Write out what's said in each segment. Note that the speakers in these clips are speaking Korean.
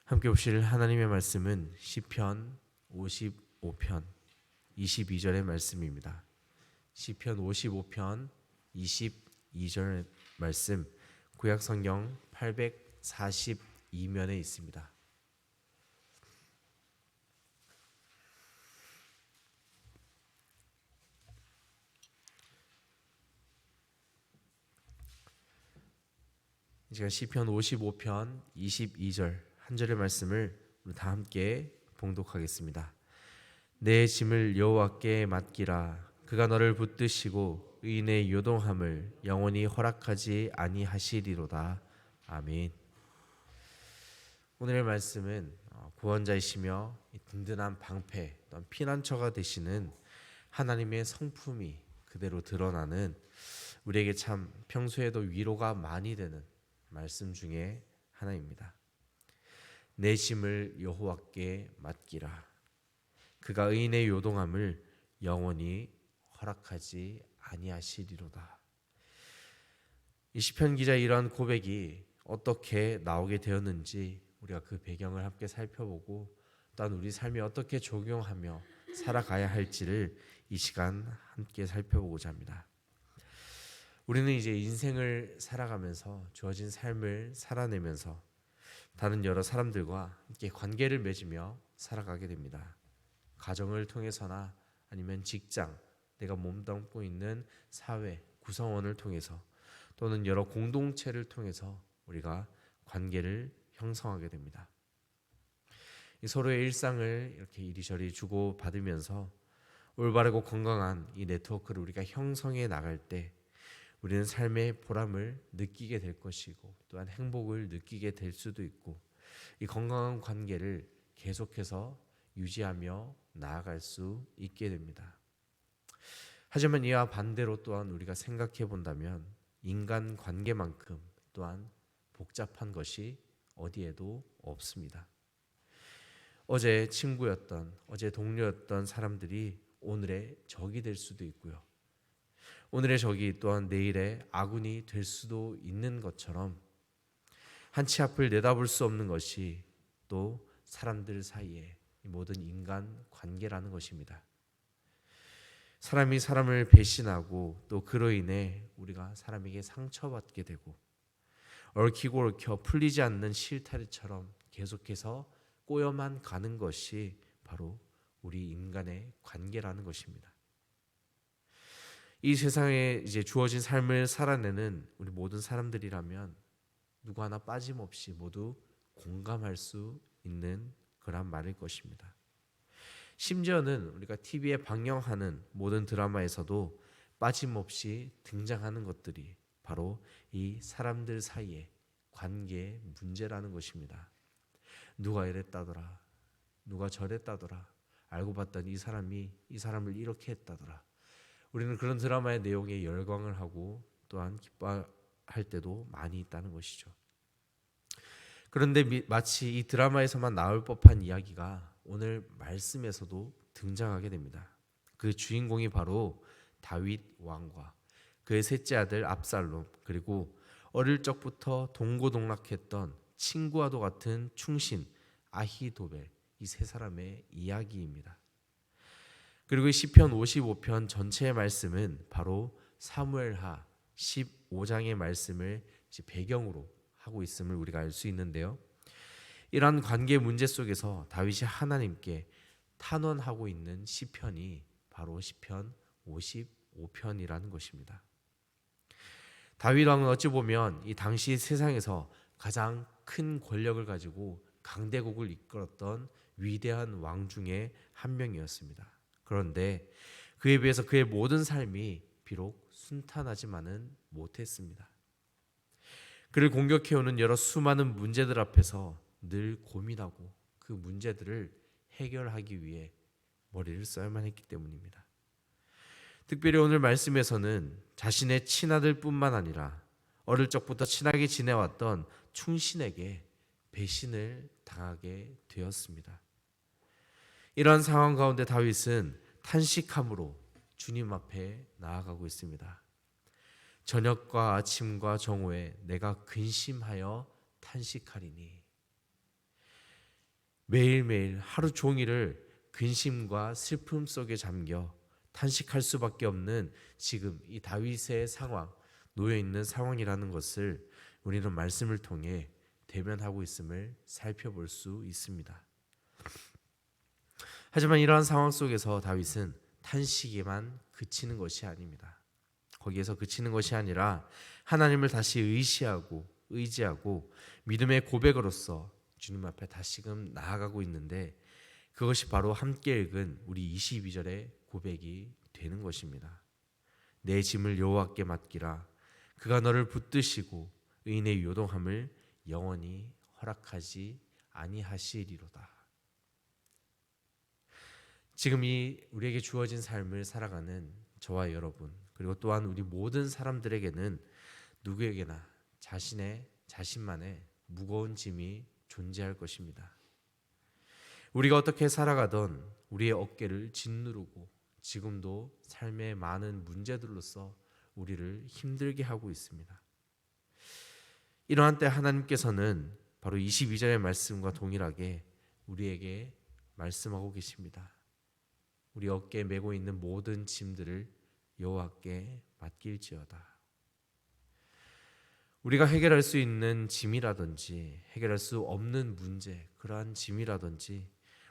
함께 보실 하나님의 말씀은 시편 55편 22절의 말씀입니다. 시편 55편 22절 말씀, 구약성경 842면에 있습니다. 제가 시편 55편 22절 한 절의 말씀을 우리 다 함께 봉독하겠습니다. 내 짐을 여호와께 맡기라. 그가 너를 붙드시고 의인의 요동함을 영원히 허락하지 아니하시리로다. 아멘. 오늘의 말씀은 구원자이시며 든든한 방패 또는 피난처가 되시는 하나님의 성품이 그대로 드러나는, 우리에게 참 평소에도 위로가 많이 되는 말씀 중에 하나입니다. 내 짐을 여호와께 맡기라. 그가 의인의 요동함을 영원히 허락하지 아니하시리로다. 이 시편 기자의 이러한 고백이 어떻게 나오게 되었는지 우리가 그 배경을 함께 살펴보고, 또한 우리 삶에 어떻게 적용하며 살아가야 할지를 이 시간 함께 살펴보고자 합니다. 우리는 이제 인생을 살아가면서 주어진 삶을 살아내면서 다른 여러 사람들과 함께 관계를 맺으며 살아가게 됩니다. 가정을 통해서나 아니면 직장, 내가 몸담고 있는 사회 구성원을 통해서, 또는 여러 공동체를 통해서 우리가 관계를 형성하게 됩니다. 서로의 일상을 이렇게 이리저리 주고 받으면서 올바르고 건강한 이 네트워크를 우리가 형성해 나갈 때 우리는 삶의 보람을 느끼게 될 것이고, 또한 행복을 느끼게 될 수도 있고, 이 건강한 관계를 계속해서 유지하며 나아갈 수 있게 됩니다. 하지만 이와 반대로 또한 우리가 생각해 본다면 인간 관계만큼 또한 복잡한 것이 어디에도 없습니다. 어제 친구였던, 어제 동료였던 사람들이 오늘의 적이 될 수도 있고요. 오늘의 적이 또한 내일의 아군이 될 수도 있는 것처럼 한치 앞을 내다볼 수 없는 것이 또 사람들 사이의 모든 인간 관계라는 것입니다. 사람이 사람을 배신하고 또 그로 인해 우리가 사람에게 상처받게 되고, 얽히고 얽혀 풀리지 않는 실타래처럼 계속해서 꼬여만 가는 것이 바로 우리 인간의 관계라는 것입니다. 이 세상에 이제 주어진 삶을 살아내는 우리 모든 사람들이라면 누구 하나 빠짐없이 모두 공감할 수 있는 그런 말일 것입니다. 심지어는 우리가 TV에 방영하는 모든 드라마에서도 빠짐없이 등장하는 것들이 바로 이 사람들 사이의 관계의 문제라는 것입니다. 누가 이랬다더라, 누가 저랬다더라, 알고 봤더니 이 사람이 이 사람을 이렇게 했다더라. 우리는 그런 드라마의 내용에 열광을 하고 또한 기뻐할 때도 많이 있다는 것이죠. 그런데 마치 이 드라마에서만 나올 법한 이야기가 오늘 말씀에서도 등장하게 됩니다. 그 주인공이 바로 다윗 왕과 그의 셋째 아들 압살롬, 그리고 어릴 적부터 동고동락했던 친구와도 같은 충신 아히도벨, 이 세 사람의 이야기입니다. 그리고 이 시편 55편 전체의 말씀은 바로 사무엘하 15장의 말씀을 배경으로 하고 있음을 우리가 알 수 있는데요. 이러한 관계 문제 속에서 다윗이 하나님께 탄원하고 있는 시편이 바로 시편 55편이라는 것입니다. 다윗 왕은 어찌 보면 이 당시 세상에서 가장 큰 권력을 가지고 강대국을 이끌었던 위대한 왕 중에 한 명이었습니다. 그런데 그에 비해서 그의 모든 삶이 비록 순탄하지만은 못했습니다. 그를 공격해오는 여러 수많은 문제들 앞에서 늘 고민하고 그 문제들을 해결하기 위해 머리를 써야만 했기 때문입니다. 특별히 오늘 말씀에서는 자신의 친아들뿐만 아니라 어릴 적부터 친하게 지내왔던 충신에게 배신을 당하게 되었습니다. 이러한 상황 가운데 다윗은 탄식함으로 주님 앞에 나아가고 있습니다. 저녁과 아침과 정오에 내가 근심하여 탄식하리니. 매일매일 하루 종일을 근심과 슬픔 속에 잠겨 탄식할 수밖에 없는 지금 이 다윗의 상황, 놓여 있는 상황이라는 것을 우리는 말씀을 통해 대변하고 있음을 살펴볼 수 있습니다. 하지만 이러한 상황 속에서 다윗은 탄식에만 그치는 것이 아닙니다. 거기에서 그치는 것이 아니라 하나님을 다시 의지하고 믿음의 고백으로서 주님 앞에 다시금 나아가고 있는데, 그것이 바로 함께 읽은 우리 22절의 고백이 되는 것입니다. 내 짐을 여호와께 맡기라. 그가 너를 붙드시고 의인의 요동함을 영원히 허락하지 아니하시리로다. 지금 이 우리에게 주어진 삶을 살아가는 저와 여러분, 그리고 또한 우리 모든 사람들에게는 누구에게나 자신만의 무거운 짐이 존재할 것입니다. 우리가 어떻게 살아가던 우리의 어깨를 짓누르고 지금도 삶의 많은 문제들로서 우리를 힘들게 하고 있습니다. 이러한 때 하나님께서는 바로 22절의 말씀과 동일하게 우리에게 말씀하고 계십니다. 우리 어깨에 메고 있는 모든 짐들을 여호와께 맡길지어다. 우리가 해결할 수 있는 짐이라든지 해결할 수 없는 문제, 그러한 짐이라든지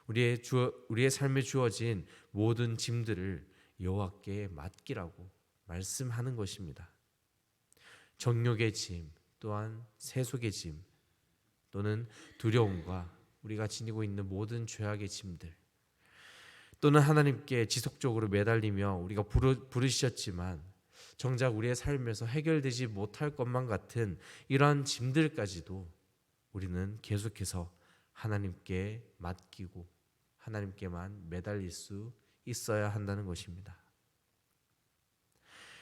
우리의 삶에 주어진 모든 짐들을 여호와께 맡기라고 말씀하는 것입니다. 정욕의 짐, 또한 세속의 짐, 또는 두려움과 우리가 지니고 있는 모든 죄악의 짐들, 또는 하나님께 지속적으로 매달리며 우리가 부르셨지만 정작 우리의 삶에서 해결되지 못할 것만 같은 이러한 짐들까지도 우리는 계속해서 하나님께 맡기고 하나님께만 매달릴 수 있어야 한다는 것입니다.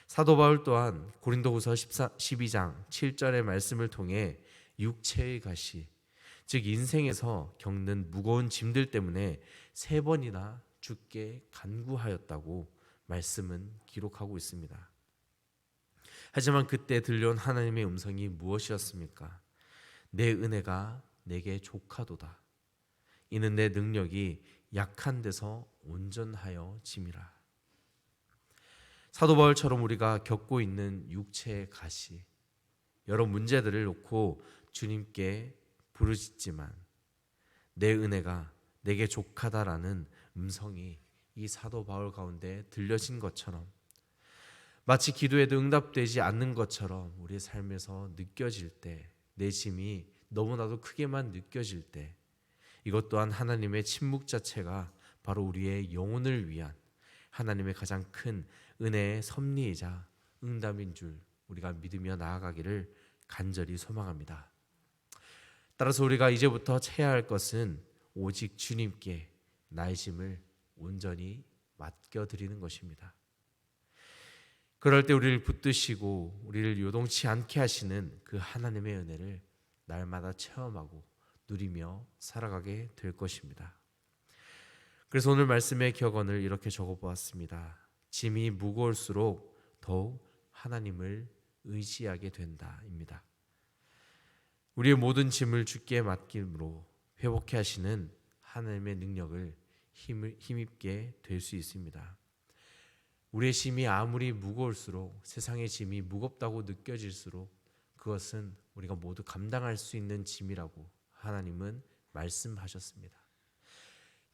사도 바울 또한 고린도후서 12장 7절의 말씀을 통해 육체의 가시, 즉 인생에서 겪는 무거운 짐들 때문에 3번이나 죽게 간구하였다고 말씀은 기록하고 있습니다. 하지만 그때 들려온 하나님의 음성이 무엇이었습니까? 내 은혜가 내게 족하도다. 이는 내 능력이 약한 데서 온전하여 짐이라. 사도 바울처럼 우리가 겪고 있는 육체의 가시, 여러 문제들을 놓고 주님께 부르짖지만 내 은혜가 내게 족하다라는 음성이 이 사도 바울 가운데 들려진 것처럼, 마치 기도에도 응답되지 않는 것처럼 우리의 삶에서 느껴질 때, 내 짐이 너무나도 크게만 느껴질 때, 이것 또한 하나님의 침묵 자체가 바로 우리의 영혼을 위한 하나님의 가장 큰 은혜의 섭리이자 응답인 줄 우리가 믿으며 나아가기를 간절히 소망합니다. 따라서 우리가 이제부터 채야 할 것은 오직 주님께 나의 짐을 온전히 맡겨드리는 것입니다. 그럴 때 우리를 붙드시고 우리를 요동치 않게 하시는 그 하나님의 은혜를 날마다 체험하고 누리며 살아가게 될 것입니다. 그래서 오늘 말씀의 격언을 이렇게 적어보았습니다. 짐이 무거울수록 더욱 하나님을 의지하게 된다입니다. 우리의 모든 짐을 주께 맡김으로 회복해 하시는 하나님의 능력을 힘입게 될 수 있습니다. 우리의 짐이 아무리 무거울수록, 세상의 짐이 무겁다고 느껴질수록 그것은 우리가 모두 감당할 수 있는 짐이라고 하나님은 말씀하셨습니다.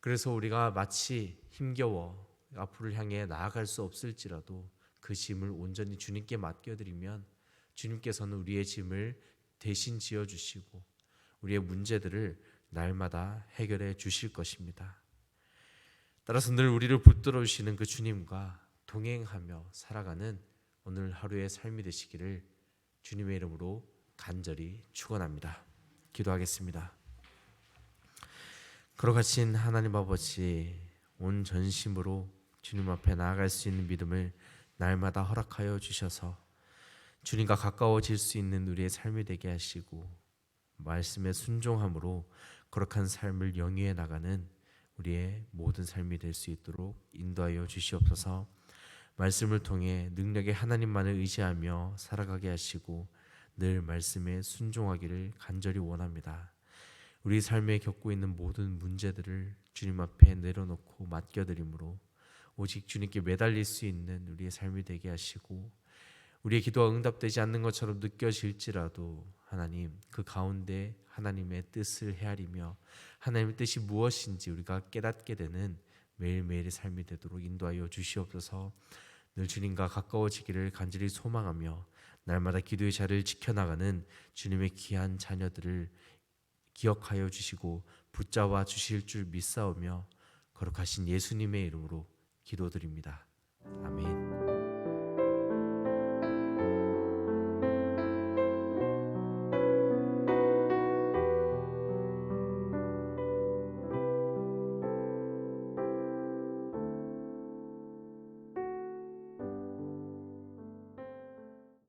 그래서 우리가 마치 힘겨워 앞으로 향해 나아갈 수 없을지라도 그 짐을 온전히 주님께 맡겨드리면 주님께서는 우리의 짐을 대신 지어주시고 우리의 문제들을 날마다 해결해 주실 것입니다. 따라서 늘 우리를 붙들어 주시는 그 주님과 동행하며 살아가는 오늘 하루의 삶이 되시기를 주님의 이름으로 간절히 축원합니다. 기도하겠습니다. 거룩하신 하나님 아버지, 온 전심으로 주님 앞에 나아갈 수 있는 믿음을 날마다 허락하여 주셔서 주님과 가까워질 수 있는 우리의 삶이 되게 하시고 말씀에 순종함으로 거룩한 삶을 영위해 나가는 우리의 모든 삶이 될 수 있도록 인도하여 주시옵소서. 말씀을 통해 능력의 하나님만을 의지하며 살아가게 하시고 늘 말씀에 순종하기를 간절히 원합니다. 우리 삶에 겪고 있는 모든 문제들을 주님 앞에 내려놓고 맡겨드림으로 오직 주님께 매달릴 수 있는 우리의 삶이 되게 하시고, 우리의 기도가 응답되지 않는 것처럼 느껴질지라도 하나님, 그 가운데 하나님의 뜻을 헤아리며 하나님의 뜻이 무엇인지 우리가 깨닫게 되는 매일매일의 삶이 되도록 인도하여 주시옵소서. 늘 주님과 가까워지기를 간절히 소망하며 날마다 기도의 자리를 지켜나가는 주님의 귀한 자녀들을 기억하여 주시고 붙잡아 주실 줄 믿사오며 거룩하신 예수님의 이름으로 기도드립니다. 아멘.